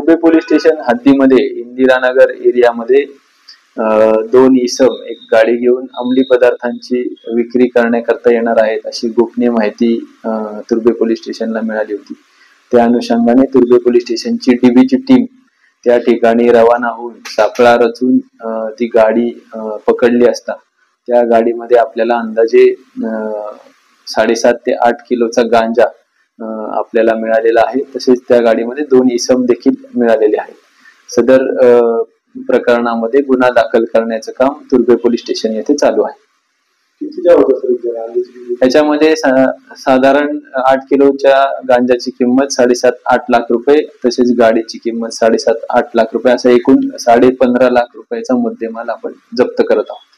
तुर्बे police station हद्दीमध्ये Indiranagar एरियामध्ये दोन इसम एक गाडी घेऊन अंमली पदार्थांची विक्री करण्याकरता येणार आहेत अशी गोपनीय माहिती तुर्बे पोलीस स्टेशनला मिळाली होती। त्या अनुषंगाने तुर्बे पोलीस स्टेशनची डीबीची टीम त्या ठिकाणी रवाना होऊन सापळा रचून ती गाडी पकडली असता त्या गाडीमध्ये आपल्याला अंदाजे 7.5 ते 8 किलोचा गांजा आपल्याला मिळालेला आहे। तसेच त्या गाडीमध्ये 2 इसम देखील मिळालेले आहेत। सदर प्रकरणामध्ये गुन्हा दाखल करण्याचं काम तुर्बे पोलीस स्टेशन येथे चालू आहे। त्याच्यामध्ये साधारण 8 किलोच्या गांजाची किंमत 7.5-8 लाख रुपये, तसेच गाडीची किंमत 7.5-8 लाख रुपये, असा एकूण 15.5 लाख रुपयाचा मुद्देमाल आपण जप्त करत आहोत।